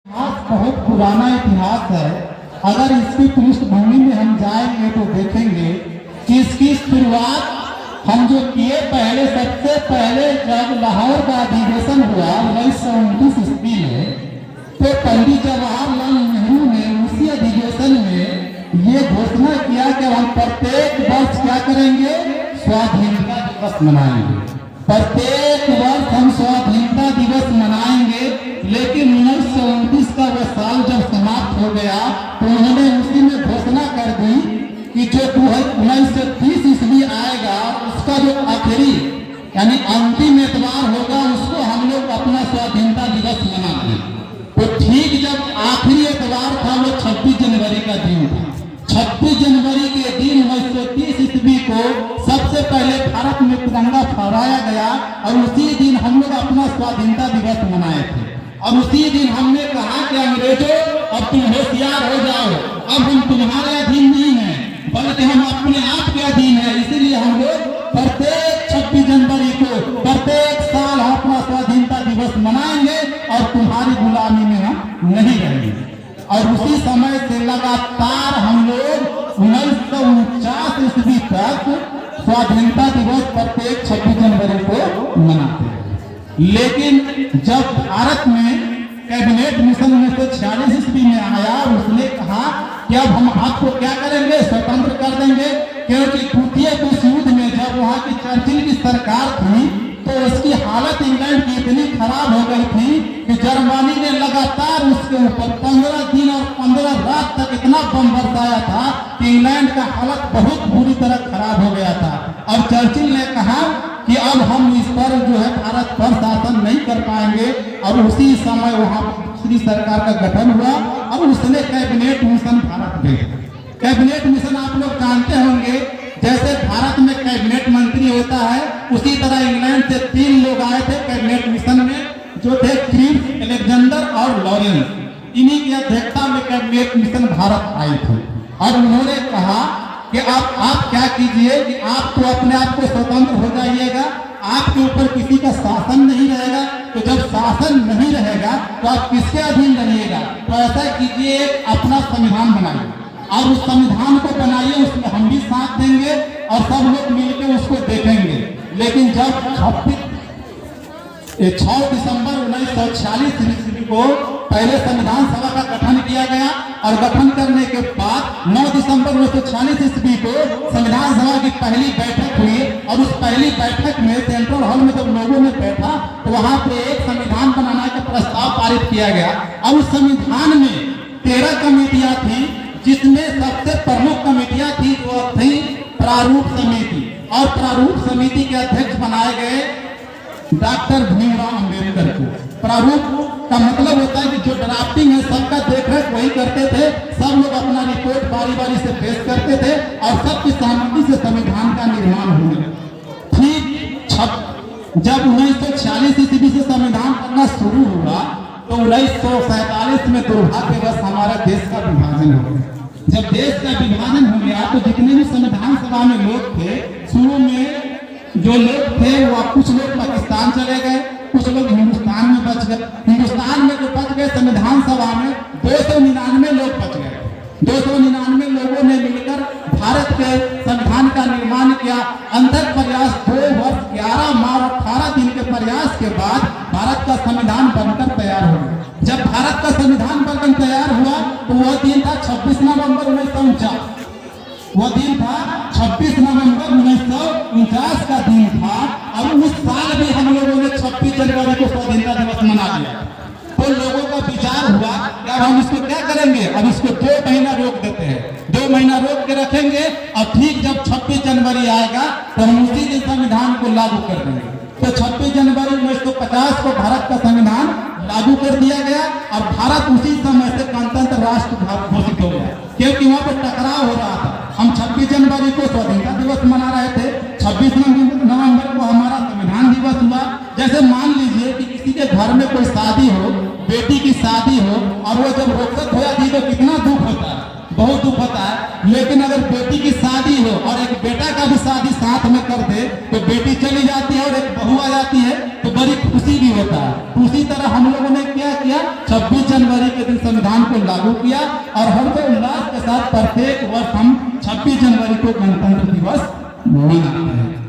बहुत पुराना इतिहास है। अगर इसकी पृष्ठभूमि में हम जाएंगे तो देखेंगे कि इसकी शुरुआत हम जो किए सबसे पहले जब लाहौर का अधिवेशन हुआ 1929 ईस्वी में, तो पंडित जवाहरलाल नेहरू ने उसी अधिवेशन में ये घोषणा किया कि हम प्रत्येक वर्ष क्या करेंगे, स्वाधीनता दिवस मनाएंगे। प्रत्येक वर्ष हम स्वाधीनता दिवस मनाएंगे। लेकिन 1929 का वह साल जब समाप्त हो गया तो उन्होंने उसी में घोषणा कर दी कि जो 1930 ईस्वी आएगा उसका जो आखिरी यानी अंतिम एतवार होगा उसको हम लोग अपना स्वाधीनता दिवस मनाएंगे। तो ठीक जब आखिरी एतवार था वो 26 जनवरी का दिन था। 26 जनवरी के दिन 1930 ईस्वी को सबसे पहले भारत में तिरंगा फहराया गया और उसी दिन हम लोग अपना स्वाधीनता दिवस मनाए थे। और उसी दिन हमने कहा कि अंग्रेजों अब तुम होशियार हो जाओ, अब हम तुम्हारे अधीन नहीं हैं बल्कि हम अपने आप के अधीन है। इसीलिए हम लोग प्रत्येक 26 जनवरी को प्रत्येक साल अपना स्वाधीनता दिवस मनाएंगे और तुम्हारी गुलामी में हम नहीं रहेंगे। और उसी समय से लगातार हम लोग 1949 ईस्वी तक स्वाधीनता दिवस प्रत्येक 26 जनवरी को मनाते हैं। लेकिन जब भारत में कैबिनेट मिशन 1946 ईस्वी में आया, उसने कहा कि अब हम आपको क्या करेंगे, स्वतंत्र कर देंगे। क्योंकि द्वितीय विश्व युद्ध में जब वहाँ की चर्चिल की सरकार थी तो उसकी हालत इंग्लैंड की इतनी खराब हो गई थी कि जर्मनी ने लगातार उसके ऊपर 15 दिन और 15 रात तक इतना बम बरसाया था कि इंग्लैंड का हालत बहुत बुरी तरह खराब हो गया था। अब चर्चिल ने कहा कि अब हम इस पर जो है भारत पर शासन नहीं कर पाएंगे। और उसी समय वहाँ दूसरी सरकार का गठन हुआ और उसने कैबिनेट मिशन भारत भेजा। कैबिनेट मिशन आप लोग जानते होंगे, जैसे भारत में कैबिनेट मंत्री होता है उसी तरह इंग्लैंड से 3 लोग आए थे कैबिनेट मिशन में, जो थे क्रिप्स, अलेक्जेंडर और लॉरेंस। इन्हीं की अध्यक्षता में कैबिनेट मिशन भारत आए थे। और उन्होंने कहा कि आप क्या कीजिए कि आप तो अपने आप को स्वतंत्र हो जाइएगा, आपके ऊपर किसी का शासन नहीं रहेगा। तो जब शासन नहीं रहेगा तो आप किसके अधीन रहिएगा, तो ऐसा कीजिए अपना संविधान बनाइए और उस संविधान को बनाइए, उसमें हम भी साथ देंगे और सब लोग मिलकर उसको देखेंगे। लेकिन जब 6 दिसंबर 1946 ईस्वी को पहले संविधान सभा का गठन किया गया और गठन करने के बाद 9 दिसंबर 1946 ईस्वी को संविधान सभा की पहली बैठक हुई और उस पहली बैठक में सेंट्रल हॉल में जब लोगों ने बैठा तो वहां पे एक संविधान बनाने का प्रस्ताव पारित किया गया। और उस संविधान में 13 कमेटियां थी, जिसमें सबसे प्रमुख कमेटियां थी वो थी प्रारूप समिति। और प्रारूप समिति के अध्यक्ष बनाए गए डॉक्टर भीमराव अंबेडकर को। प्रारूप का मतलब होता है कि जो ड्राफ्टिंग है सबका देखरेख वही करते थे, सब लोग अपना रिपोर्ट बारी बारी से पेश करते थे और सबकी सहमति से संविधान का निर्माण हुआ। ठीक जब 1946 ईस्वी से संविधान बनना शुरू हुआ तो 1947 में दुर्भाग्यवश हमारा देश का विभाजन हो गया। जब देश का विभाजन हो गया तो जितने भी संविधान सभा में लोग थे, शुरू में जो लोग थे वो कुछ लोग पाकिस्तान चले गए, कुछ लोग हिंदुस्तान में बच गए। हिंदुस्तान में जो बच गए संविधान सभा में 299 लोग बच गए। 299 लोगों ने मिलकर भारत के संविधान का निर्माण किया। अंधक प्रयास 2 वर्ष 11 माह 18 दिन के प्रयास के बाद भारत का संविधान बनकर तैयार हो गया। जब भारत का संविधान बनकर तैयार हुआ तो वह दिन था 26 नवंबर 1949। वह दिन था 26 नवंबर 1949 का दिन था। और उस साल भी हम लोगों ने 26 जनवरी को स्वाधीनता दिवस मना लिया। तो लोगों का विचार हुआ कि अब हम इसको क्या करेंगे, अब इसको 2 महीना रोक देते हैं, 2 महीना रोक के रखेंगे और ठीक जब 26 जनवरी आएगा तो हम उसी दिन संविधान को लागू कर देंगे। तो 26 जनवरी 1950 को भारत का संविधान लागू कर दिया गया और भारत उसी समय से गणतंत्र राष्ट्र घोषित हो गया। क्योंकि वहाँ पर टकराव हो रहा था। हम 26 जनवरी को स्वाधीनता दिवस मना रहे थे, 26 नवंबर को हमारा संविधान दिवस हुआ। जैसे मान लीजिए कि किसी के घर में कोई शादी हो, बेटी की शादी हो और वो जब रुखसत हो जाती है तो कितना दुख होता है। बहुत दुख होता है। लेकिन अगर बेटी की शादी हो और एक बेटा का भी शादी साथ में कर दे तो बेटी चली जाती है और एक बहू आ जाती है तो बड़ी खुशी भी होता है। उसी तरह हम लोगों ने क्या किया, 26 जनवरी के दिन संविधान को लागू किया और हर्षोल्लास के साथ प्रत्येक वर्ष हम 26 जनवरी को गणतंत्र दिवस मनाते हैं।